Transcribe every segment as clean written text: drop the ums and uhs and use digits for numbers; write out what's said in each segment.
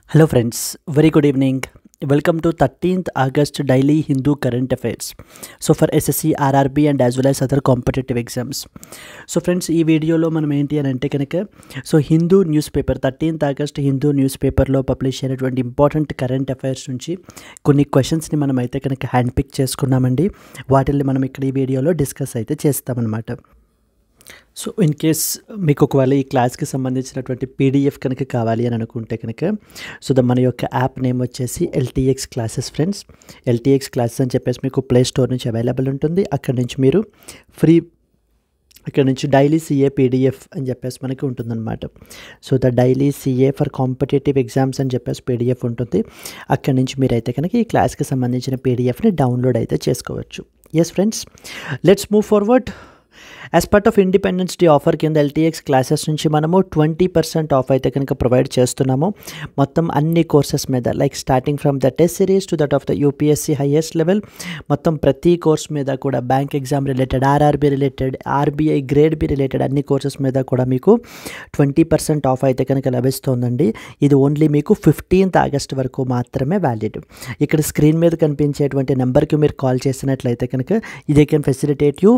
Hello friends, very good evening. Welcome to 13th August Daily Hindu Current Affairs. So for SSC, RRB and as well as other competitive exams. So friends, ఈ వీడియోలో మనం ఏంటి అని అంటే కనుక Hindu news paper 13th August Hindu news పేపర్లో publish అయినటువంటి important current affairs నుంచి కొన్ని క్వశ్చన్స్ని మనం అయితే కనుక హ్యాండ్ పిక్ చేసుకున్నామండి. వాటిని మనం ఇక్కడ ఈ వీడియోలో డిస్కస్ అయితే చేస్తామన్నమాట. సో ఇన్ కేస్ మీకు ఒకవేళ ఈ క్లాస్కి సంబంధించినటువంటి పీడిఎఫ్ కనుక కావాలి అని అనుకుంటే కనుక మన యొక్క యాప్ నేమ్ వచ్చేసి LTX classes friends. LTX classes అని చెప్పేసి మీకు ప్లే స్టోర్ నుంచి అవైలబుల్ ఉంటుంది. అక్కడ నుంచి మీరు ఇక్కడ నుంచి డైలీ సిఏ పీడిఎఫ్ అని చెప్పేసి మనకి ఉంటుందన్నమాట. The daily CA for competitive exams అని చెప్పేసి పీడిఎఫ్ ఉంటుంది. అక్కడ నుంచి మీరైతే కనుక ఈ క్లాస్కి సంబంధించిన పీడిఎఫ్ని డౌన్లోడ్ అయితే చేసుకోవచ్చు. Yes friends, let's move forward. As part of Independence Day offer కింద ఎల్టీఎక్స్ క్లాసెస్ నుంచి మనము 20% ఆఫ్ అయితే కనుక ప్రొవైడ్ చేస్తున్నాము. మొత్తం అన్ని కోర్సెస్ మీద, like starting from the test series to that of the UPSC highest level, మొత్తం ప్రతి కోర్స్ మీద కూడా bank exam related, RRB related, RBI grade be related అన్ని కోర్సెస్ మీద కూడా మీకు 20% ఆఫ్ అయితే కనుక లభిస్తుందండి. ఇది ఓన్లీ మీకు 15th ఆగస్ట్ వరకు మాత్రమే వ్యాలిడ్. ఇక్కడ స్క్రీన్ మీద కనిపించేటువంటి నెంబర్కి మీరు కాల్ చేసినట్లయితే కనుక ఇది కెన్ ఫెసిలిటేట్ యూ.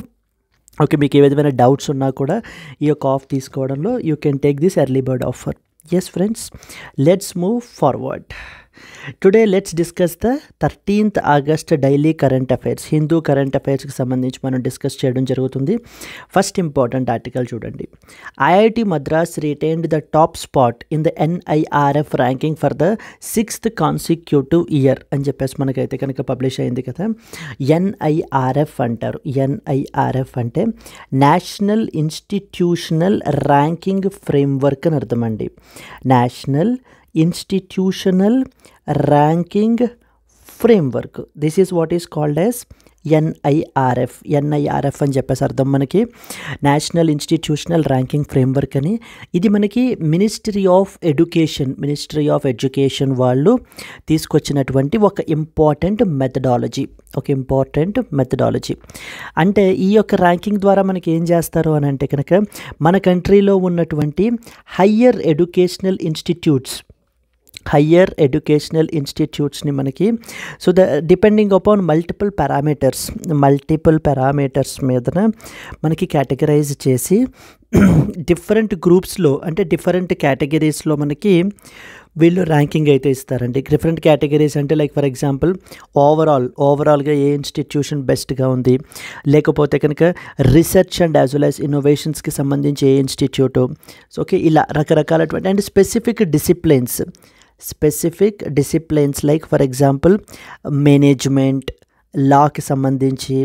ఓకే, మీకు ఏ విధమైన డౌట్స్ ఉన్నా కూడా ఈ యొక్క ఆఫ్ తీసుకోవడంలో you can take this early bird offer. Yes friends, let's move forward. Today let's discuss the 13th August daily current affairs. Hindu current అఫైర్స్కి సంబంధించి మనం డిస్కస్ చేయడం జరుగుతుంది. ఫస్ట్ ఇంపార్టెంట్ ఆర్టికల్ చూడండి. IIT Madras retained the top spot in the NIRF ranking for the 6th consecutive year అని చెప్పేసి మనకైతే కనుక పబ్లిష్ అయింది కదా. ఎన్ఐఆర్ఎఫ్ అంటారు. ఎన్ఐఆర్ఎఫ్ అంటే నేషనల్ ఇన్స్టిట్యూషనల్ ర్యాంకింగ్ ఫ్రేమ్వర్క్ అని అర్థం అండి. National institutional ranking framework. This is what is called as NIRF. NIRF అని చెప్పేసి అర్థం మనకి నేషనల్ ఇన్స్టిట్యూషనల్ ర్యాంకింగ్ ఫ్రేమ్వర్క్ అని. ఇది మనకి మినిస్ట్రీ ఆఫ్ ఎడ్యుకేషన్ వాళ్ళు తీసుకొచ్చినటువంటి ఒక ఇంపార్టెంట్ మెథడాలజీ. అంటే ఈ యొక్క ర్యాంకింగ్ ద్వారా మనకి ఏం చేస్తారు అని అంటే కనుక మన కంట్రీలో ఉన్నటువంటి హయ్యర్ ఎడ్యుకేషనల్ ఇన్స్టిట్యూట్స్ని మనకి డిపెండింగ్ అపాన్ మల్టిపుల్ పారామీటర్స్ మీదన మనకి కేటగరైజ్ చేసి డిఫరెంట్ గ్రూప్స్లో, అంటే డిఫరెంట్ కేటగిరీస్లో మనకి వీళ్ళు ర్యాంకింగ్ అయితే ఇస్తారండి. డిఫరెంట్ కేటగిరీస్ అంటే లైక్ ఫర్ ఎగ్జాంపుల్ ఓవరాల్గా ఏ ఇన్స్టిట్యూషన్ బెస్ట్గా ఉంది, లేకపోతే కనుక research and as well as ఇన్నోవేషన్స్కి సంబంధించి ఏ ఇన్స్టిట్యూటు. ఓకే, ఇలా రకరకాలటువంటి and specific disciplines like for example management, లాకి సంబంధించి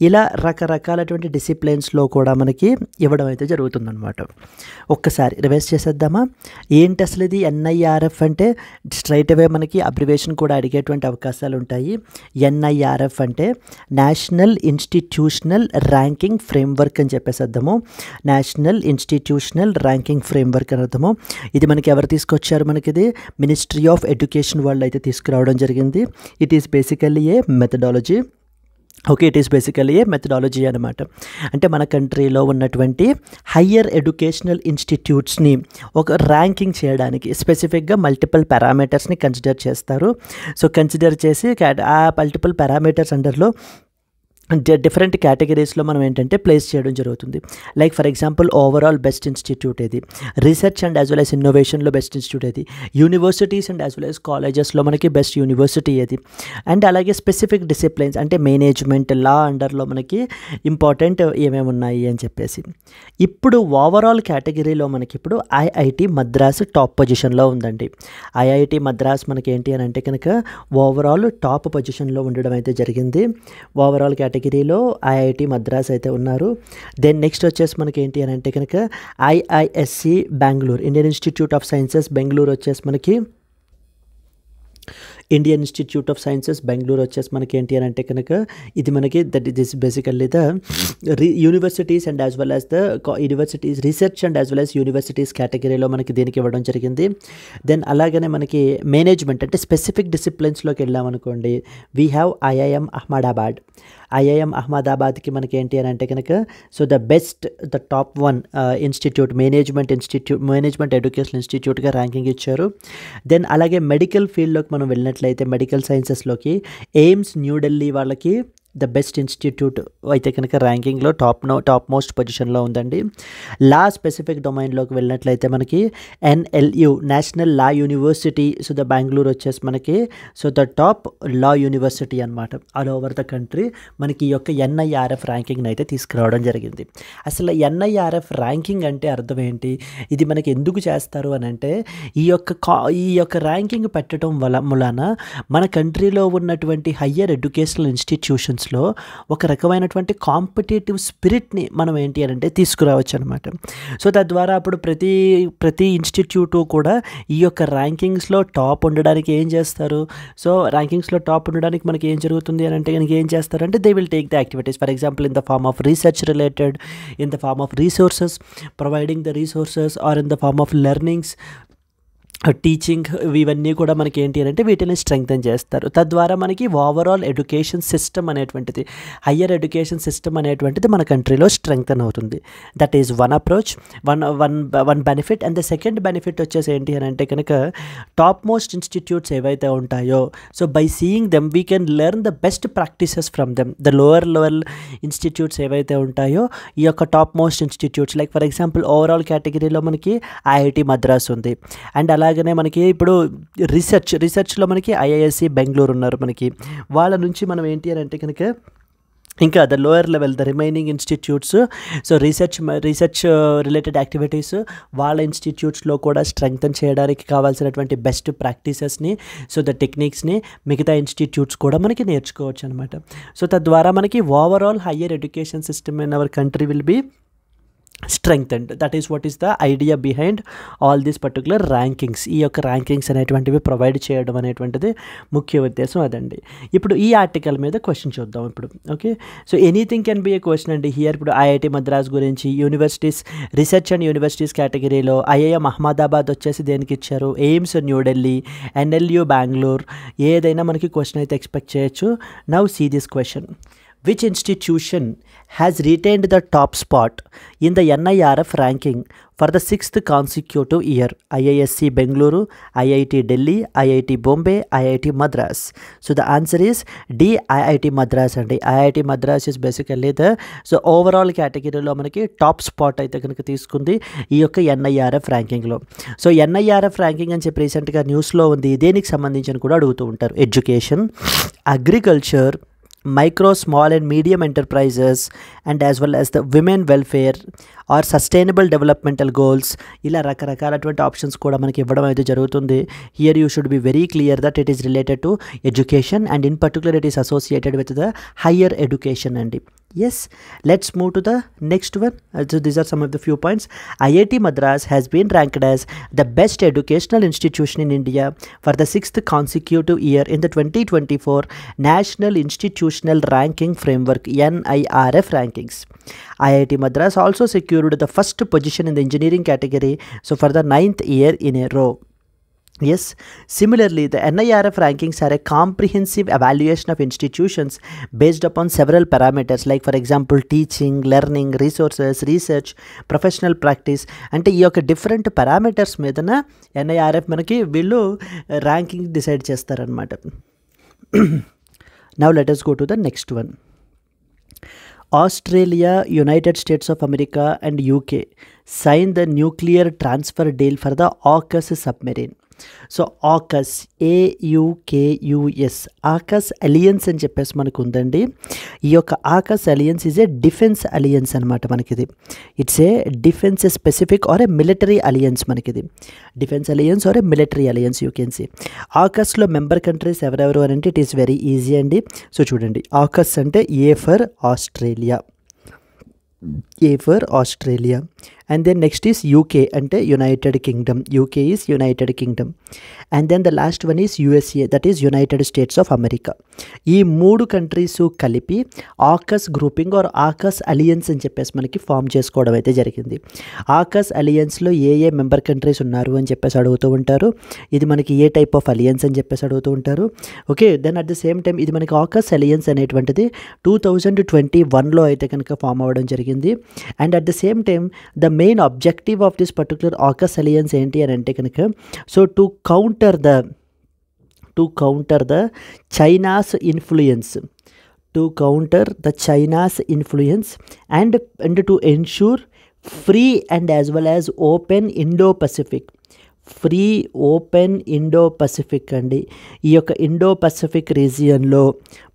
ఇలా రకరకాలటువంటి డిసిప్లిన్స్లో కూడా మనకి ఇవ్వడం అయితే జరుగుతుందన్నమాట. ఒక్కసారి రివైజ్ చేసేద్దామా? ఏంటి అసలు ఇది ఎన్ఐఆర్ఎఫ్ అంటే? స్ట్రైట్ అవే మనకి అబ్రివేషన్ కూడా అడిగేటువంటి అవకాశాలు ఉంటాయి. ఎన్ఐఆర్ఎఫ్ అంటే నేషనల్ ఇన్స్టిట్యూషనల్ ర్యాంకింగ్ ఫ్రేమ్వర్క్ అని చెప్పేసేద్దాము. నేషనల్ ఇన్స్టిట్యూషనల్ ర్యాంకింగ్ ఫ్రేమ్వర్క్ అని అర్థము. ఇది మనకి ఎవరు తీసుకొచ్చారు? మనకి ఇది మినిస్ట్రీ ఆఫ్ ఎడ్యుకేషన్ వాళ్ళు అయితే తీసుకురావడం జరిగింది. It is basically a methodology. Okay, it is basically A methodology అనమాట. అంటే మన కంట్రీలో ఉన్నటువంటి హయ్యర్ ఎడ్యుకేషనల్ ఇన్స్టిట్యూట్స్ని ఒక ర్యాంకింగ్ చేయడానికి స్పెసిఫిక్గా మల్టిపుల్ పారామీటర్స్ని కన్సిడర్ చేస్తారు. కన్సిడర్ చేసి ఆ మల్టిపుల్ పారామీటర్స్ అండర్లో డిఫరెంట్ కేటగిరీస్లో మనం ఏంటంటే ప్లేస్ చేయడం జరుగుతుంది. Like for example overall best institute ఏది, research and as well as ఇన్నోవేషన్లో బెస్ట్ ఇన్స్టిట్యూట్ ఏది, universities and as well as కాలేజెస్లో మనకి బెస్ట్ యూనివర్సిటీ ఏది, అండ్ అలాగే స్పెసిఫిక్ డిసిప్లిన్స్ అంటే మేనేజ్మెంట్, లా అండర్లో మనకి ఇంపార్టెంట్ ఏమేమి ఉన్నాయి అని చెప్పేసి. ఇప్పుడు ఓవరాల్ కేటగిరీలో మనకి ఇప్పుడు ఐఐటి మద్రాస్ టాప్ పొజిషన్లో ఉందండి. ఐఐటి మద్రాస్ మనకి ఏంటి అని అంటే కనుక ఓవరాల్ టాప్ పొజిషన్లో ఉండడం అయితే జరిగింది. ఓవరాల్ కేటగిరీలో ఐఐటి మద్రాస్ అయితే ఉన్నారు. దెన్ నెక్స్ట్ వచ్చేసి మనకి ఏంటి అని అంటే కనుక IISc Bengaluru, Indian institute of sciences Bengaluru వచ్చేసి మనకి Indian institute of sciences Bengaluru వచ్చేసి మనకి ఏంటి అని అంటే కనుక ఇది మనకి that is basically the universities and as well as the universities research and as well as universities కేటగిరీలో మనకి దీనికి ఇవ్వడం జరిగింది. దెన్ అలాగనే మనకి మేనేజ్మెంట్ అంటే స్పెసిఫిక్ డిసిప్లిన్స్లోకి వెళ్ళామనుకోండి, we have IIM Ahmedabad. IIM అహ్మదాబాద్కి మనకి ఏంటి అని అంటే కనుక so the top 1 institute management education ఇన్స్టిట్యూట్గా ర్యాంకింగ్ ఇచ్చారు. దెన్ అలాగే మెడికల్ ఫీల్డ్లోకి మనం వెళ్ళినట్లయితే మెడికల్ సైన్సెస్లోకి ఎయిమ్స్ న్యూఢిల్లీ వాళ్ళకి ద బెస్ట్ ఇన్స్టిట్యూట్ అయితే కనుక ర్యాంకింగ్లో టాప్ మోస్ట్ పొజిషన్లో ఉందండి. లా స్పెసిఫిక్ డొమైన్లోకి వెళ్ళినట్లయితే మనకి NLU national law university so the Bengaluru వచ్చేసి మనకి so the top law university అనమాట. ఆల్ ఓవర్ ద కంట్రీ మనకి ఈ యొక్క NIRF ర్యాంకింగ్ని అయితే తీసుకురావడం జరిగింది. అసలు NIRF ర్యాంకింగ్ అంటే అర్థం ఏంటి, ఇది మనకి ఎందుకు చేస్తారు అని అంటే ఈ యొక్క ర్యాంకింగ్ పెట్టడం మూలాన మన కంట్రీలో ఉన్నటువంటి హయ్యర్ ఎడ్యుకేషనల్ ఇన్స్టిట్యూషన్స్లో ఒక రకమైనటువంటి కాంపిటేటివ్ స్పిరిట్ని మనం ఏంటి అని అంటే తీసుకురావచ్చు అనమాట. సో తద్వారా అప్పుడు ప్రతి ఇన్స్టిట్యూటు కూడా ఈ యొక్క ర్యాంకింగ్స్లో టాప్ ఉండడానికి ఏం చేస్తారు, సో ర్యాంకింగ్స్లో టాప్ ఉండడానికి మనకి ఏం జరుగుతుంది అని అంటే కనుక ఏం చేస్తారంటే they will take the activities for example in the form of research related, in the form of resources, providing the resources or in the form of learnings, teaching, ఇవన్నీ కూడా మనకి ఏంటి అని అంటే వీటిని స్ట్రెంగ్తన్ చేస్తారు. తద్వారా మనకి ఓవరాల్ ఎడ్యుకేషన్ సిస్టమ్ అనేటువంటిది హయ్యర్ ఎడ్యుకేషన్ సిస్టమ్ అనేటువంటిది మన కంట్రీలో స్ట్రెంగ్తన్ అవుతుంది. That is one approach, one benefit. And the second benefit వచ్చేసి ఏంటి అని అంటే కనుక టాప్ మోస్ట్ ఇన్స్టిట్యూట్స్ ఏవైతే ఉంటాయో so by seeing them we can learn the best practices from them. The lower level institutes ఏవైతే ఉంటాయో ఈ యొక్క top most institutes like for example overall కేటగిరీలో మనకి IIT మద్రాస్ ఉంది. అండ్ అలాగనే మనకి ఇప్పుడు రీసెర్చ్లో మనకి IISc బెంగళూరు ఉన్నారు. మనకి వాళ్ళ నుంచి మనం ఏంటి అని అంటే కనుక ఇంకా the lower level the remaining institutes so research related activities వాళ్ళ ఇన్స్టిట్యూట్స్లో కూడా స్ట్రెంగ్తన్ చేయడానికి కావాల్సినటువంటి బెస్ట్ ప్రాక్టీసెస్ని సో ద టెక్నిక్స్ని మిగతా ఇన్స్టిట్యూట్స్ కూడా మనకి నేర్చుకోవచ్చు అనమాట. సో తద్వారా మనకి overall higher education system in our country will be strengthened. That is what is the idea behind all these particular rankings. ఈ యొక్క ర్యాంకింగ్స్ అనేటువంటివి ప్రొవైడ్ చేయడం అనేటువంటిది ముఖ్య ఉద్దేశం అదండి. ఇప్పుడు ఈ ఆర్టికల్ మీద క్వశ్చన్ చూద్దాం ఇప్పుడు. Okay, so anything can be A question అండి హియర్. ఇప్పుడు IIT మద్రాస్ గురించి, యూనివర్సిటీస్ రీసెర్చ్ అండ్ యూనివర్సిటీస్ కేటగిరీలో IIM అహ్మదాబాద్ వచ్చేసి దేనికి ఇచ్చారు, ఎయిమ్స్ న్యూఢిల్లీ, NLU బెంగళూరు, ఏదైనా మనకి క్వశ్చన్ అయితే ఎక్స్పెక్ట్ చేయొచ్చు. Now see this question. Which institution has retained the top spot in the NIRF ranking for the 6th consecutive year? IISc Bengaluru, IIT Delhi, IIT Bombay, IIT Madras. So the answer is D, IIT Madras and IIT Madras is basically the overall category lo manaki top spot aithe kanaka తీసుకుంది ఈ యొక్క NIRF ranking లో. So NIRF ranking అని చెప్పి recent గా news లో ఉంది. దేనికి సంబంధించి కూడా అడుగుతూ ఉంటారు. Education, agriculture, micro, small and medium enterprises and as well as the women welfare or sustainable developmental goals, ఇలా రకరకాలటువంటి ఆప్షన్స్ కూడా మనకి ఇవ్వడం అయితే జరుగుతుంది. Here you should be very clear that it is related to education and in particular it is associated with the higher education అండి. Yes, let's move to the next one. So these are some of the few points. IIT Madras has been ranked as the best educational institution in India for the 6th consecutive year in the 2024 National Institutional Ranking Framework NIRF rankings. IIT Madras also secured the first position in the engineering category so for the 9th year in a row. Yes, similarly, the NIRF rankings are a comprehensive evaluation of institutions based upon several parameters like for example teaching, learning, resources, research, professional practice. అంటే ఈ యొక్క different parameters మీదన NIRF మనకి వీళ్ళు ranking decide చేస్తారనమాట. Now let us go to the next one. Australia, United States of America and UK signed the nuclear transfer deal for the AUKUS submarine. So AUKUS AUKUS AUKUS alliance అని చెప్పేసి మనకు ఉందండి. ఈ యొక్క AUKUS alliance is a defence alliance అనమాట. మనకిది it's a defence specific or a military alliance. మనకిది defence alliance or a military alliance you can see. ఆకస్లో మెంబర్ కంట్రీస్ ఎవరెవరు అని అంటే ఇట్ ఈస్ వెరీ ఈజీ అండి. సో చూడండి, ఆకస్ అంటే A for Australia, A for Australia, and then next is UK అంటే United Kingdom, UK is United Kingdom. And then the last one is USA, that is United States of America. ఈ 3 countries కలిపి AUKUS grouping or AUKUS alliance అని చెప్పేసి మనకి form చేసుకోవడం అయితే జరిగింది. AUKUS అలియన్స్లో ఏ మెంబర్ కంట్రీస్ ఉన్నారు అని చెప్పేసి అడుగుతూ ఉంటారు. ఇది మనకి ఏ టైప్ ఆఫ్ అలియన్స్ అని చెప్పేసి అడుగుతూ ఉంటారు. Okay, then at the same time ఇది మనకి ఆకస్ అలియన్స్ అనేటువంటిది 2021లో అయితే కనుక ఫామ్ అవ్వడం జరిగింది. And at the same time the main objective of this particular AUKUS alliance ఏంటి అని అంటే కనుక, so to counter the China's influence, and to ensure free and as well as open Indo-Pacific అండి. ఈ యొక్క ఇండో-పసిఫిక్ రీజియన్లో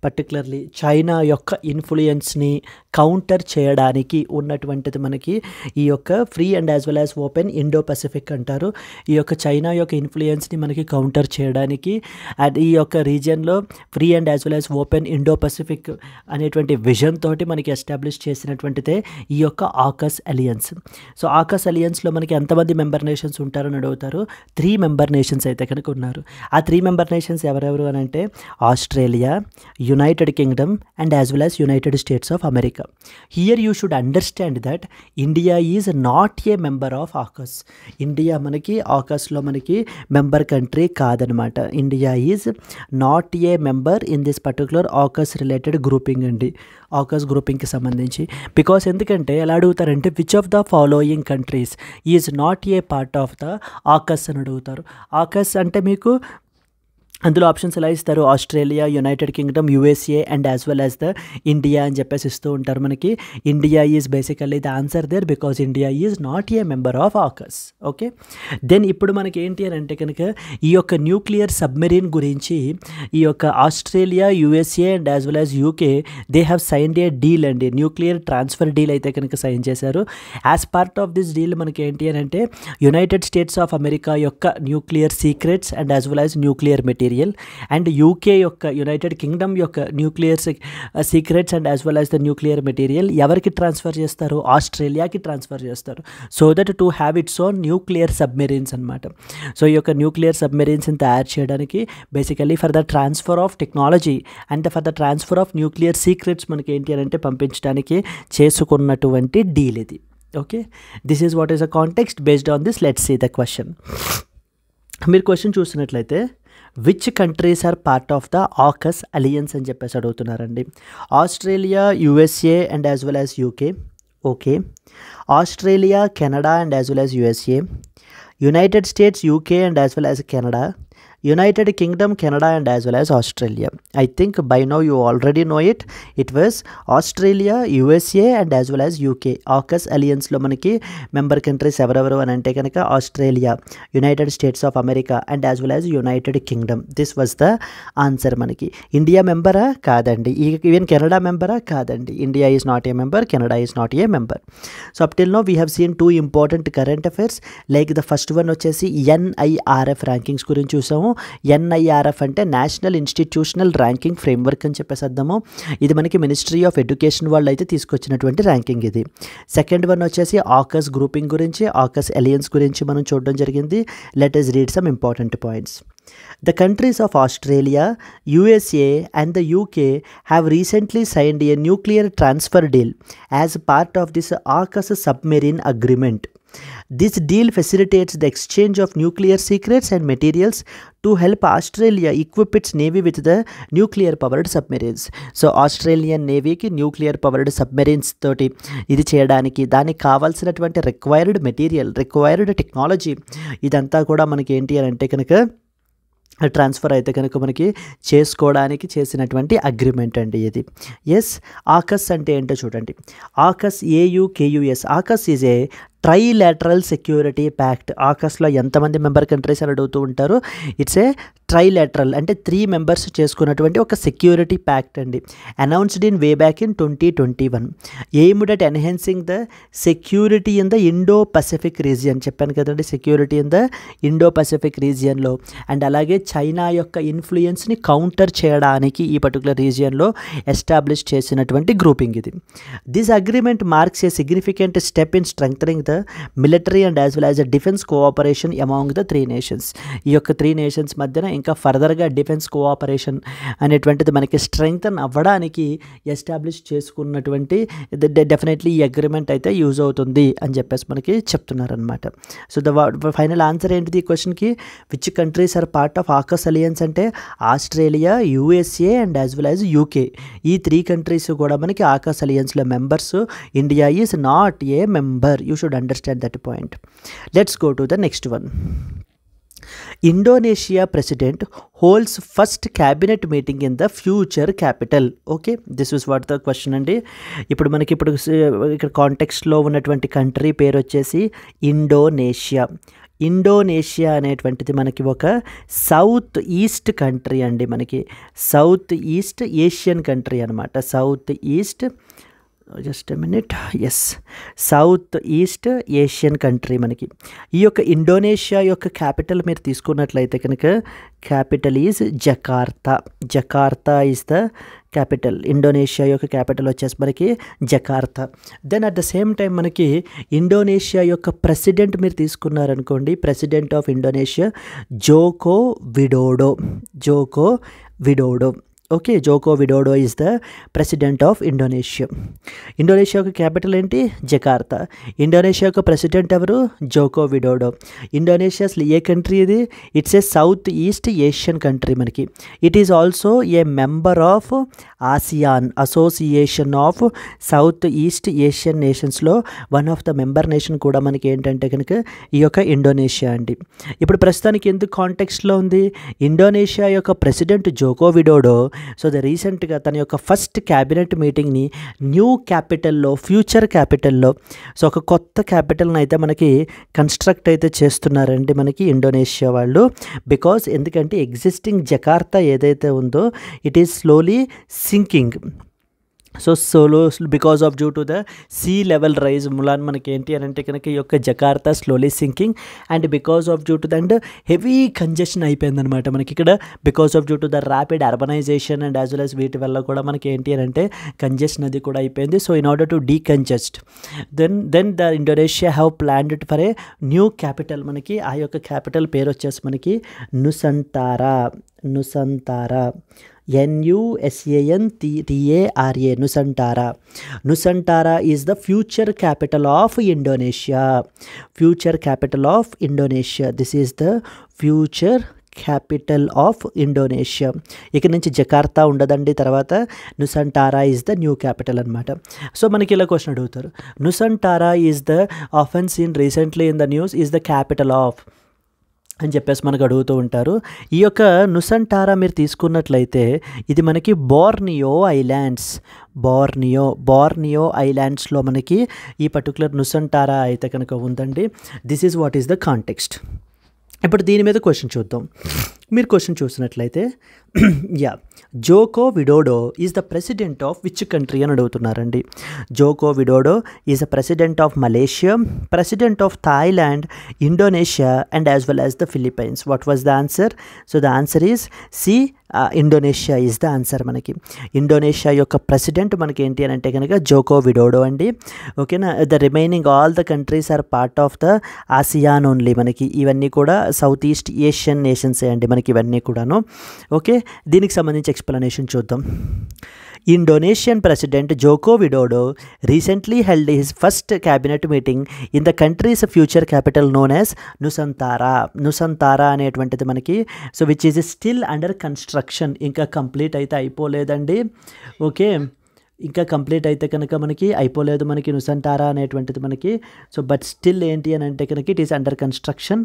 పర్టికులర్లీ చైనా యొక్క ఇన్ఫ్లుయెన్స్ని counter చేయడానికి ఉన్నటువంటిది మనకి ఈ యొక్క free and as well as open Indo-Pacific అంటారు. ఈ యొక్క చైనా యొక్క ఇన్ఫ్లుయెన్స్ని మనకి కౌంటర్ చేయడానికి అండ్ ఈ యొక్క రీజియన్లో free and as well as open Indo Pacific అనేటువంటి విజన్ తోటి మనకి ఎస్టాబ్లిష్ చేసినటువంటిదే ఈ యొక్క ఆకస్ అలియన్స్. సో ఆకస్ అలియన్స్లో మనకి ఎంతమంది మెంబర్ నేషన్స్ ఉంటారని అడుగుతారు. 3 మెంబర్ నేషన్స్ అయితే కనుక ఉన్నారు. ఆ 3 మెంబర్ నేషన్స్ ఎవరెవరు అని అంటే Australia, United Kingdom and as well as United States of America. Here you should understand that India is not a member of AUKUS. India మనకి ఆకస్లో మనకి మెంబర్ కంట్రీ కాదనమాట. India is not a member in this particular AUKUS related grouping అండి, AUKUS గ్రూపింగ్కి సంబంధించి. Because ఎందుకంటే ఎలా అడుగుతారంటే which of the following countries is not a part of the AUKUS అని అడుగుతారు. ఆకస్ అంటే మీకు అందులో ఆప్షన్స్ ఎలా ఇస్తారు, Australia, United Kingdom, USA and as well as the India అని చెప్పేసి ఇస్తూ ఉంటారు మనకి. India is basically the answer there because India is not a member of AUKUS. Okay, then ఇప్పుడు మనకి ఏంటి అని అంటే కనుక ఈ యొక్క న్యూక్లియర్ సబ్మెరీన్ గురించి ఈ యొక్క Australia, USA and as well as UK they have signed a deal అండి, న్యూక్లియర్ ట్రాన్స్ఫర్ డీల్ అయితే కనుక సైన్ చేశారు. As part of this deal మనకి ఏంటి అని అంటే యునైటెడ్ స్టేట్స్ ఆఫ్ అమెరికా యొక్క nuclear secrets and as well as nuclear material and UK యొక్క యునైటెడ్ కింగ్డమ్ యొక్క nuclear secrets and as well as the nuclear material ఎవరికి transfer చేస్తారు, ఆస్ట్రేలియాకి transfer చేస్తారు. So that to have its own nuclear submarines అనమాట. So ఈ యొక్క nuclear సబ్మెరీన్స్ని తయారు చేయడానికి basically for the transfer of technology and for the transfer of nuclear secrets మనకి ఏంటి అని అంటే పంపించడానికి చేసుకున్నటువంటి డీల్ ఇది. Okay, this is what is the context. Based on this let's see the question. మీరు క్వశ్చన్ చూసినట్లయితే which countries are part of the AUKUS alliance అని చెప్పేసి అడుగుతున్నారండి. Australia, USA and as well as UK. Okay, Australia, Canada and as well as USA, United states, UK and as well as Canada, United Kingdom, Canada and as well as Australia. I think by now you already know it. It was Australia, USA and as well as UK. AUKUS alliance లో మనకి member countries ఎవరెవరు అని అంటే కనుక Australia, United States of America and as well as United Kingdom. This was the answer. మనకి India మెంబరా కాదండి, even Canada మెంబరా కాదండి. India is not a member, Canada is not a member. So up till no we have seen 2 important current affairs. Like the first one వచ్చేసి NIRF rankings గురించి చూసాము. NIRF అంటే national institutional ranking framework అని చెప్పేసి అర్థము. ఇది మనకి ministry of education వాళ్ళు అయితే తీసుకొచ్చినటువంటి ర్యాంకింగ్ ఇది. సెకండ్ వన్ వచ్చేసి ఆకస్ గ్రూపింగ్ గురించి, ఆకస్ అలియన్స్ గురించి మనం చూడడం జరిగింది. Let us read some important points. The countries of Australia, USA and the UK have recently signed a nuclear transfer deal as part of this AUKUS submarine agreement. This deal facilitates the exchange of nuclear secrets and materials to help Australia equip its navy with the nuclear powered submarines. So Australian Navy ki nuclear powered submarines తోటి ఇది చేయడానికి దానికి కావాల్సినటువంటి required material, required technology ఇదంతా కూడా మనకి ఏంటి అని అంటే కనుక ట్రాన్స్ఫర్ అయితే కనుక మనకి చేసుకోవడానికి చేసినటువంటి అగ్రిమెంట్ అండి ఇది. ఎస్, ఆకస్ అంటే ఏంటో చూడండి. AUKUS AUKUS, AUKUS is a trilateral security pact. ఆకస్లో ఎంతమంది మెంబర్ కంట్రీస్ అని అడుగుతూ ఉంటారు. ఇట్స్ ఏ ట్రైలాటరల్ అంటే 3 మెంబర్స్ చేసుకున్నటువంటి ఒక సెక్యూరిటీ ప్యాక్ట్ అండి. Announced in way back in 2021, aimed at enhancing the security in the Indo Pacific region. చెప్పాను కదండి, security in the Indo Pacific రీజియన్లో, అండ్ అలాగే చైనా యొక్క ఇన్ఫ్లుయెన్స్ని కౌంటర్ చేయడానికి ఈ పర్టికులర్ రీజియన్లో ఎస్టాబ్లిష్ చేసినటువంటి గ్రూపింగ్ ఇది. This agreement marks a significant step in strengthening the military and as well as the defence cooperation among the 3 nations. ఈ యొక్క 3 నేషన్స్ మధ్యన ఇంకా ఫర్దర్గా డిఫెన్స్ కోఆపరేషన్ అనేటువంటిది మనకి స్ట్రెంగ్తన్ అవ్వడానికి ఎస్టాబ్లిష్ చేసుకున్నటువంటి డెఫినెట్లీ ఈ అగ్రిమెంట్ అయితే యూజ్ అవుతుంది అని చెప్పేసి మనకి చెప్తున్నారనమాట. సో ద ఫైనల్ ఆన్సర్ ఏంటిది ఈ క్వశ్చన్కి? Which countries are part of AUKUS alliance అంటే Australia, USA and as well as UK. ఈ 3 కంట్రీస్ కూడా మనకి ఆకస్ అలియన్స్లో members. India is not a member. You should understand that point. Let's go to the next one. Indonesia president holds first cabinet meeting in the future capital. Okay, this is what the question అండి. ఇప్పుడు ఇక్కడ కాంటెక్స్ట్లో ఉన్నటువంటి country పేరు వచ్చేసి Indonesia. Indonesia అనేటువంటిది మనకి ఒక south east country అండి. మనకి సౌత్ ఈస్ట్ ఏషియన్ కంట్రీ అనమాట. South east, just a minute, yes, south east Asian country మనకి. ఈ యొక్క ఇండోనేషియా యొక్క క్యాపిటల్ మీరు తీసుకున్నట్లయితే కనుక capital is Jakarta. Jakarta is the capital. Indonesia యొక్క క్యాపిటల్ వచ్చేసి మనకి Jakarta. Then at the same time మనకి ఇండోనేషియా యొక్క ప్రెసిడెంట్ మీరు తీసుకున్నారనుకోండి, president of Indonesia Joko Widodo. Joko Widodo. Okay, Joko Widodo is the president of Indonesia. Indonesia యొక్క capital ఏంటి? Jakarta. Indonesia యొక్క ప్రెసిడెంట్ ఎవరు? Joko Widodo. ఇండోనేషియా అసలు ఏ కంట్రీ ఇది? It's a south east Asian country మనకి. It is also a member of ASEAN, association of south east Asian నేషన్స్లో one of the member nation కూడా మనకి ఏంటంటే కనుక ఈ యొక్క ఇండోనేషియా అండి. ఇప్పుడు ప్రస్తుతానికి ఎందుకు కాంటెక్స్ట్లో ఉంది? ఇండోనేషియా యొక్క ప్రెసిడెంట్ జోకో విడోడో రీసెంట్గా తన యొక్క ఫస్ట్ క్యాబినెట్ మీటింగ్ని న్యూ క్యాపిటల్లో, ఫ్యూచర్ క్యాపిటల్లో, ఒక కొత్త క్యాపిటల్ని అయితే మనకి కన్స్ట్రక్ట్ అయితే చేస్తున్నారండి మనకి ఇండోనేషియా వాళ్ళు. ఎందుకంటే ఎగ్జిస్టింగ్ జకార్తా ఏదైతే ఉందో it is slowly sinking. Because of due to the sea level rise ములాన్ మనకి ఏంటి అని అంటే కనుక ఈ యొక్క Jakarta slowly sinking, and because of due to the and heavy congestion అయిపోయిందనమాట మనకి ఇక్కడ. Because of due to the rapid urbanisation and as well as వీటి వల్ల కూడా మనకి ఏంటి అని అంటే కంజెషన్ అది కూడా అయిపోయింది. So in order to decongest then the Indonesia have planned for a new capital. మనకి ఆ యొక్క క్యాపిటల్ పేరు వచ్చేసి మనకి Nusantara. Nusantara, NUSANTARA, Nusantara. Nusantara is the future capital of Indonesia. Future capital of Indonesia. This is the future capital of Indonesia. ఇక్కడ నుంచి Jakarta ఉండదండి, తర్వాత Nusantara is the new capital అనమాట. సో మనకి ఇలా క్వశ్చన్ అడుగుతారు, Nusantara is the often seen recently in the news is the capital of అని చెప్పేసి మనకు అడుగుతూ ఉంటారు. ఈ యొక్క నుసంటారా మీరు తీసుకున్నట్లయితే ఇది మనకి బోర్నియో ఐలాండ్స్. బోర్నియో ఐలాండ్స్లో మనకి ఈ పర్టికులర్ నుసంటారా అయితే కనుక ఉందండి. This is what is the context. ఇప్పుడు దీని మీద క్వశ్చన్ చూద్దాం. మీరు క్వశ్చన్ చూసినట్లయితే Joko Widodo is the president of which country అని అడుగుతున్నారండి. Joko Widodo is the president of Malaysia, president of Thailand, Indonesia and as well as the Philippines. What was the answer? So the answer is C, Indonesia is the answer. మనకి Indonesia యొక్క president మనకి ఏంటి అని అంటే కనుక Joko Widodo అండి. ఓకేనా. The remaining all the countries are part of the ASEAN only. మనకి ఇవన్నీ కూడా సౌత్ ఈస్ట్ ఏషియన్ నేషన్సే అండి మనకి ఇవన్నీ కూడాను. ఓకే, దీనికి సంబంధించి ఎక్స్ప్లెనేషన్ చూద్దాం. Indonesian President Joko Widodo recently held his first cabinet meeting in the country's future capital known as Nusantara. Nusantara అనేటువంటిది మనకి so which is still under construction. ఇంకా కంప్లీట్ అయితే అయిపోలేదండి. ఓకే, ఇంకా కంప్లీట్ అయితే కనుక మనకి అయిపోలేదు మనకి నుసంటారా అనేటువంటిది మనకి. సో బట్ స్టిల్ ఏంటి అని అంటే కనుక it is under construction,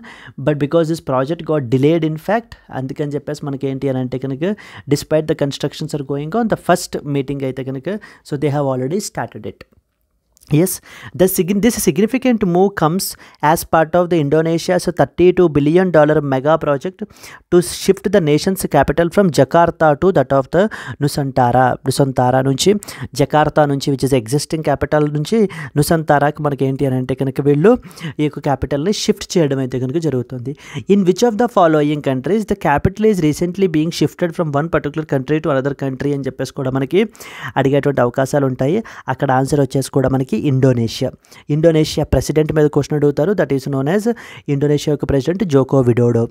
but because this project got delayed in fact. అందుకని చెప్పేసి మనకి ఏంటి అని అంటే కనుక despite the constructions are going on, the first meeting అయితే కనుక so they have already started it. Yes, this significant move comes as part of the Indonesia's $32 billion mega project to shift the nation's capital from Jakarta to that of the Nusantara నుంచి Jakarta నుంచి which is existing capital నుంచి నుసంతారాకి మనకి ఏంటి అని అంటే కనుక వీళ్ళు ఈ యొక్క క్యాపిటల్ని షిఫ్ట్ చేయడం అయితే కనుక జరుగుతుంది. In which of the following countries the capital is recently being shifted from one particular country to another country అని చెప్పేసి కూడా మనకి అడిగేటువంటి అవకాశాలు ఉంటాయి. అక్కడ ఆన్సర్ వచ్చేసి కూడా మనకి ఇండోనేషియా ప్రెసిడెంట్ మీద క్వశ్చన్ అడుగుతారు. That is known as Indonesia యొక్క ప్రెసిడెంట్ జోకో విడోడో.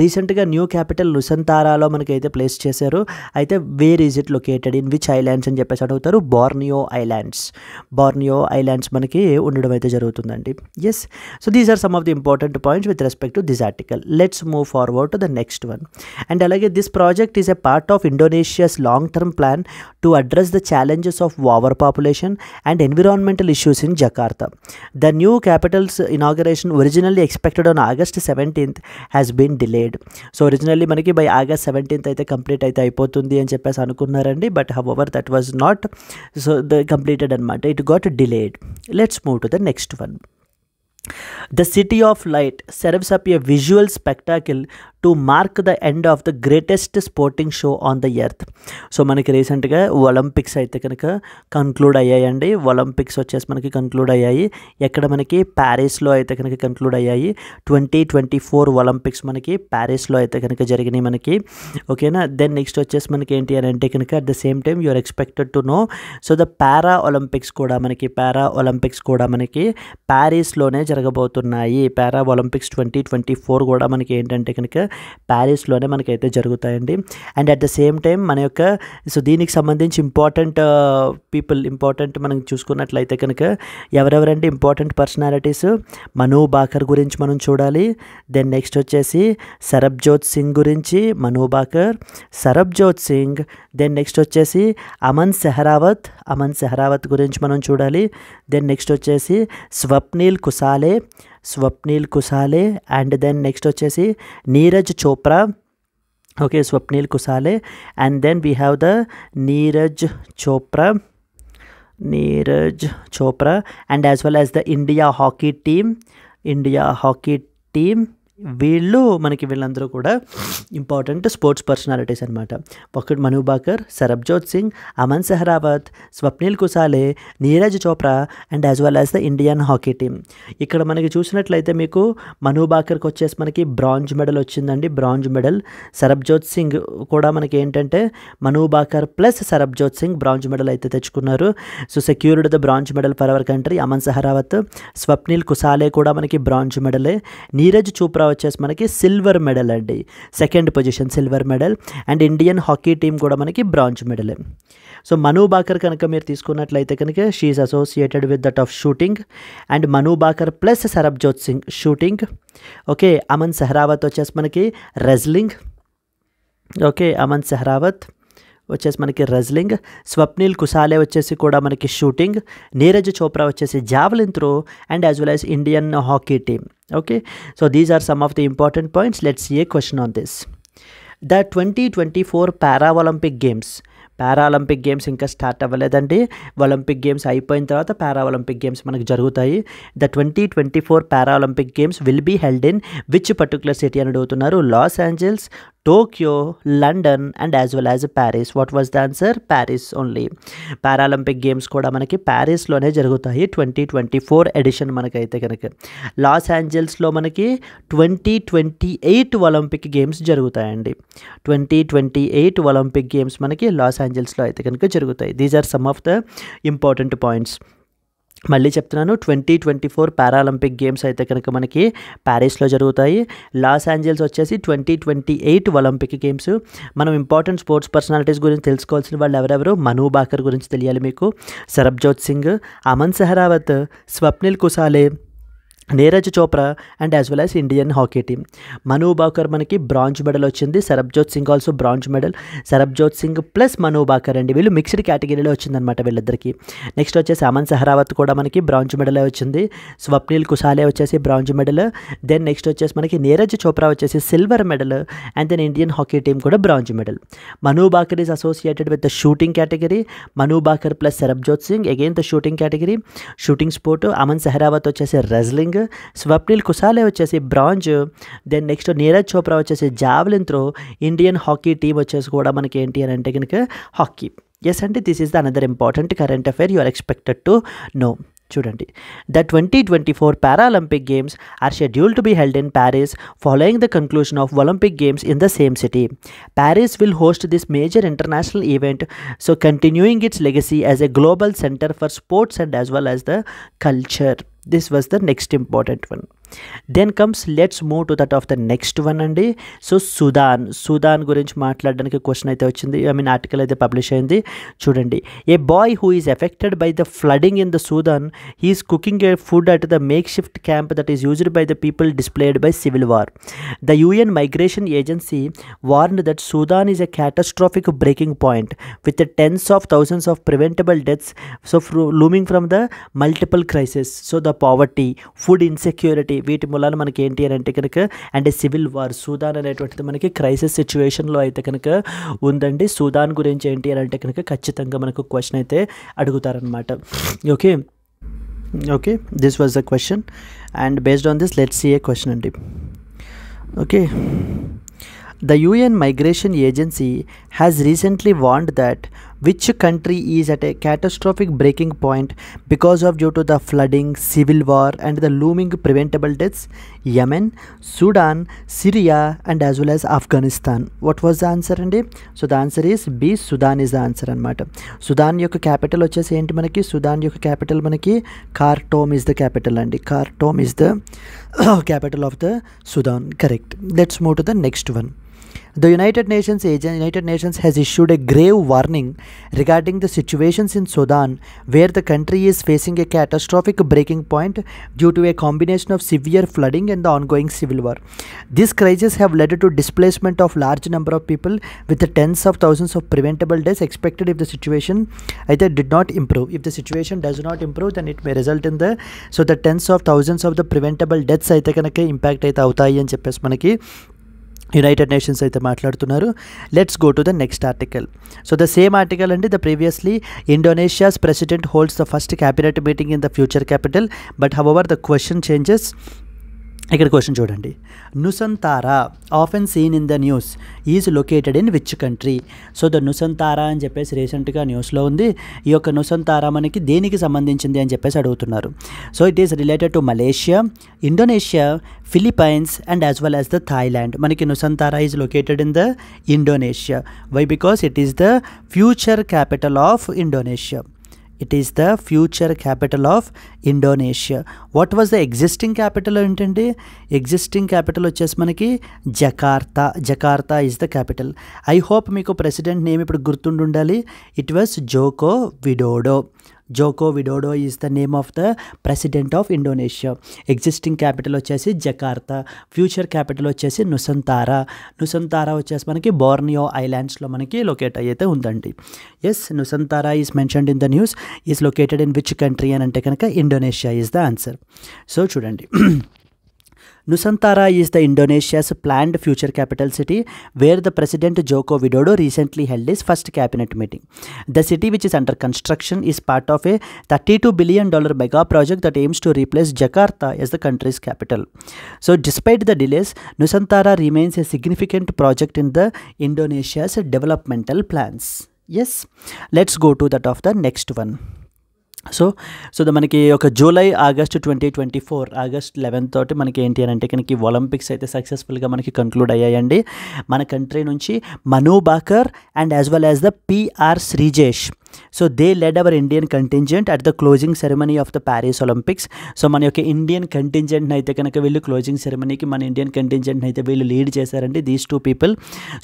రీసెంట్గా న్యూ క్యాపిటల్ నుసంతారాలో మనకి అయితే ప్లేస్ చేశారు. అయితే where is it located, in which islands అని చెప్పేసి అడుగుతారు. బోర్నియో ఐలాండ్స్ మనకి ఉండడం అయితే జరుగుతుందండి. Yes, so these are some of the important points with respect to this article. Let's move forward to the next one. And అలాగే this project is a part of Indonesia's long term plan to address the challenges of over population and environmental issues in Jakarta. The new capital's inauguration, originally expected on August 17th, has been delayed. So originally మనకి by August 17th అయితే complete అయితే అయిపోతుంది అని చెప్పేసి అనుకున్నారండి. But however that was not so the completed అనమాట. It got delayed. Let's move to the next one. The City of Light serves up a visual spectacle to mark the end of the greatest sporting show on the earth. So మనకి రీసెంట్గా Olympics అయితే కనుక conclude అయ్యాయండి. Olympics వచ్చేసి మనకి conclude అయ్యాయి. ఎక్కడ మనకి ప్యారిస్లో అయితే కనుక కన్క్లూడ్ అయ్యాయి. 2024 ఒలింపిక్స్ మనకి ప్యారిస్లో అయితే కనుక జరిగినాయి మనకి. ఓకేనా. దెన్ నెక్స్ట్ వచ్చేసి మనకి ఏంటి అని అంటే కనుక at the same time you are expected to know so the Paralympics కూడా మనకి ప్యారిస్లోనే జరగబోతున్నాయి. పారా ఒలింపిక్స్ 2024 కూడా మనకి ఏంటంటే కనుక ప్యారిస్లోనే మనకైతే జరుగుతాయండి. And at the same time మన యొక్క సో దీనికి సంబంధించి ఇంపార్టెంట్ మనం చూసుకున్నట్లయితే కనుక ఎవరెవరంటే ఇంపార్టెంట్ పర్సనాలిటీస్, మను బాకర్ గురించి మనం చూడాలి. దెన్ నెక్స్ట్ వచ్చేసి సరబ్జోత్ సింగ్ గురించి, మను బాకర్, సరబ్జోత్ సింగ్. దెన్ నెక్స్ట్ వచ్చేసి అమన్ సెహరావత్ గురించి మనం చూడాలి. దెన్ నెక్స్ట్ వచ్చేసి Swapnil Kusale and then next వచ్చేసి Neeraj Chopra. Okay, Swapnil Kusale and then we have the Neeraj Chopra and as well as the India hockey team. వీళ్ళందరూ కూడా ఇంపార్టెంట్ స్పోర్ట్స్ పర్సనాలిటీస్ అనమాట. ఒకటి Manu Bhaker, Sarabjot Singh, Aman Sehrawat, Swapnil Kusale, Neeraj Chopra and as well as the Indian hockey team. ఇక్కడ మనకి చూసినట్లయితే మీకు మను బాకర్కి వచ్చేసి మనకి బ్రాంజ్ మెడల్ వచ్చిందండి. సరబ్జోత్ సింగ్ కూడా మనకి ఏంటంటే Manu Bhaker plus Sarabjot Singh bronze medal అయితే తెచ్చుకున్నారు. So secured the bronze medal for our country. Aman Sehrawat, Swapnil Kusale కూడా మనకి బ్రాంజ్ మెడలే. నీరజ్ చోప్రా వచ్చేసి మనకి సిల్వర్ మెడల్ అండి, second position silver medal. And Indian hockey team కూడా మనకి bronze medal. So Manu Bhaker కనుక మీరు తీసుకున్నట్లయితే కనుక she is associated with that of shooting and Manu Bhaker plus Sarabjot Singh shooting. Okay, Aman Sehrawat వచ్చేసి మనకి రెజ్లింగ్. ఓకే, అమన్ సెహరావత్ వచ్చేసి మనకి రెజ్లింగ్. స్వప్నిల్ కుసాలే వచ్చేసి కూడా మనకి షూటింగ్. నీరజ్ చోప్రా వచ్చేసి javelin throw and as well as Indian hockey team. Okay, so these are some of the important points. Let's see a question on this. The 2024 Paralympic Games ఇంకా start అవ్వలేదండి. Olympic games అయిపోయిన తర్వాత Paralympic games మనకు జరుగుతాయి. The 2024 Paralympic Games will be held in which particular city అని అడుగుతున్నారు. Los Angeles, Tokyo, London and as well as Paris. What was the answer? Paris only. Paralympic games కూడా మనకి ప్యారిస్లోనే జరుగుతాయి. 2024 edition మనకైతే కనుక. లాస్ ఏంజల్స్లో మనకి 2028 ఒలింపిక్ గేమ్స్ జరుగుతాయండి. 2028 ఒలింపిక్ గేమ్స్ మనకి లాస్ ఏంజల్స్లో అయితే కనుక జరుగుతాయి. These are some of the important points. మళ్ళీ చెప్తున్నాను, 2024 పారాలింపిక్ గేమ్స్ అయితే కనుక మనకి ప్యారిస్లో జరుగుతాయి. లాస్ ఏంజల్స్ వచ్చేసి 2028 ఒలింపిక్ గేమ్స్. మనం ఇంపార్టెంట్ స్పోర్ట్స్ పర్సనాలిటీస్ గురించి తెలుసుకోవాల్సిన వాళ్ళు ఎవరెవరు? మను బాకర్ గురించి తెలియాలి మీకు, Sarabjot Singh, Aman Sehrawat, Swapnil Kusale, Neeraj Chopra and as well as Indian hockey team. Manu Bhaker మనకి బ్రాంజ్ మెడల్ వచ్చింది, Sarabjot Singh also bronze medal. Sarabjot Singh plus Manu Bhaker అండి, వీళ్ళు మిక్స్డ్ కేటగిరీలో వచ్చిందనమాట వీళ్ళిద్దరికి. నెక్స్ట్ వచ్చేసి అమన్ సెహరావత్ కూడా మనకి బ్రాంజ్ మెడల్ వచ్చింది. స్వప్నిల్ కుసాలే వచ్చేసి బ్రాంజ్ మెడల్. దెన్ నెక్స్ట్ వచ్చేసి మనకి నీరజ్ చోప్రా వచ్చేసి silver medal. And then Indian hockey team కూడా bronze medal. Manu Bhaker is associated with the shooting category. Manu Bhaker plus Sarabjot Singh again the shooting category, shooting sport. Aman Sehrawat వచ్చేసి రెజ్లింగ్. స్వప్నిల్ కుసాలే వచ్చేసి bronze. Then next Neeraj Chopra వచ్చేసి javelin throw. Indian hockey team వచ్చేసి కూడా మనకి ఏంటి అని అంటే కనుక హాకీ. ఎస్ అంటే this is the another important current affair you are expected to no. చూడండి, the 2024 Paralympic Games are scheduled to be held in Paris following the conclusion of Olympic Games in the same city. Paris will host this major international event, so continuing its legacy as a global center for sports and as well as the culture. This was the next important one. Then comes, let's move to that of the next one అండి. So Sudan గురించి మాట్లాడడానికి question అయితే వచ్చింది, article అయితే publish అయింది. చూడండి, a boy who is affected by the flooding in the Sudan, he is cooking a food at the make shift camp that is used by the people displaced by civil war. The UN migration agency warned that Sudan is a catastrophic breaking point with tens of thousands of preventable deaths looming from the multiple crisis. So the poverty, food insecurity, వీటి మూలాన మనకి ఏంటి అని అంటే కనుక and civil war, Sudan అనేటువంటిది మనకి crisis సిచ్యువేషన్లో అయితే కనుక ఉందండి. సుదాన్ గురించి ఏంటి అని అంటే కనుక ఖచ్చితంగా మనకు క్వశ్చన్ అయితే అడుగుతారనమాట. Okay this was the question and based on this let's see a question అండి. Okay, the UN Migration Agency has recently warned that which country is at a catastrophic breaking point because of due to the flooding, civil war and the looming preventable deaths? Yemen, Sudan, Syria and as well as Afghanistan. What was the answer andi? So the answer is B, Sudan is the answer anamata. Sudan yokka capital vachesi enti manaki, Sudan yokka capital manaki Khartoum is the capital andi. Khartoum is the capital of the Sudan. Correct. Let's move to the next one. The United Nations has issued a grave warning regarding the situations in Sudan where the country is facing a catastrophic breaking point due to a combination of severe flooding and the ongoing civil war. These crises have led to displacement of large number of people with the tens of thousands of preventable deaths expected if the situation either did not improve. If the situation does not improve, then it may result in the tens of thousands of the preventable deaths అయితే కనుక impact అయితే అవుతాయి అని చెప్పేసి మనకి United Nations అయితే మాట్లాడుతున్నారు. Let's go to the next article. So the same article అండి. The previously Indonesia's president holds the first cabinet meeting in the future capital, but however the question changes. ఇక్కడ question చూడండి, Nusantara often seen in the news is located in which country? So the Nusantara అని చెప్పేసి రీసెంట్గా న్యూస్లో ఉంది. ఈ యొక్క Nusantara మనకి దేనికి సంబంధించింది అని చెప్పేసి అడుగుతున్నారు. So it is related to Malaysia, Indonesia, Philippines and as well as the Thailand. మనకి Nusantara is located in the Indonesia. Why? Because it is the future capital of Indonesia. It is the future capital of Indonesia. What was the existing capital ఏంటండి? Existing capital వచ్చేసి మనకి Jakarta is the capital. I hope మీకు president name ఇప్పుడు గుర్తుండాలి. It was Joko Widodo is the name of the president of Indonesia. Existing capital వచ్చేసి Jakarta, future capital వచ్చేసి Nusantara వచ్చేసి మనకి బోర్నియో ఐలాండ్స్లో మనకి లొకేట్ అయితే ఉందండి. Yes, Nusantara is mentioned in the news. Is located in which country అని అంటే కనుక Indonesia is the answer. So చూడండి, Nusantara is the Indonesia's planned future capital city where the President Joko Widodo recently held his first cabinet meeting. The city, which is under construction, is part of a $32 billion mega project that aims to replace Jakarta as the country's capital. So despite the delays, Nusantara remains a significant project in the Indonesia's developmental plans. Yes, let's go to that of the next one. So మనకి ఒక July August 2024 August 11 తోటి మనకి ఏంటి అని అంటే కనుక Olympics అయితే సక్సెస్ఫుల్గా మనకి కంక్లూడ్ అయ్యాయండి. మన కంట్రీ నుంచి Manu Bhaker and as well as the PR Sreejesh so they led our Indian contingent at the closing ceremony of the Paris Olympics. So మన యొక్క ఇండియన్ కంటింజెంట్ని అయితే కనుక వీళ్ళు క్లోజింగ్ సెరమనీకి మన ఇండియన్ కంటింజెంట్ని అయితే వీళ్ళు లీడ్ చేశారండి, these two people.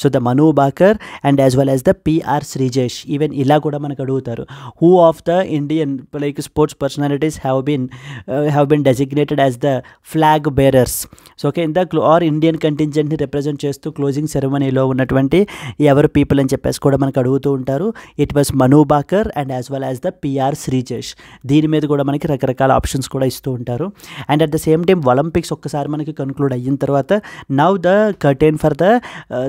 So the Manu Bhaker and as well as the PR Sreejesh. Even ఇలా కూడా మనకు అడుగుతారు, who of the Indian like sports personalities have been designated as the flag bearers. So okay, in the our Indian కంటింజెంట్ని represent చేస్తూ closing సెరమనీలో ఉన్నటువంటి ఎవరు people అని చెప్పేసి కూడా మనకు అడుగుతూ ఉంటారు. It was Manu Bhaker and as well as the PR Sreejesh. దీని మీద కూడా మనకి రకరకాల ఆప్షన్స్ కూడా ఇస్తూ ఉంటారు. And at the same time Olympics ఒక్కసారి మనకి కన్క్లూడ్ అయిన తర్వాత now the curtain for the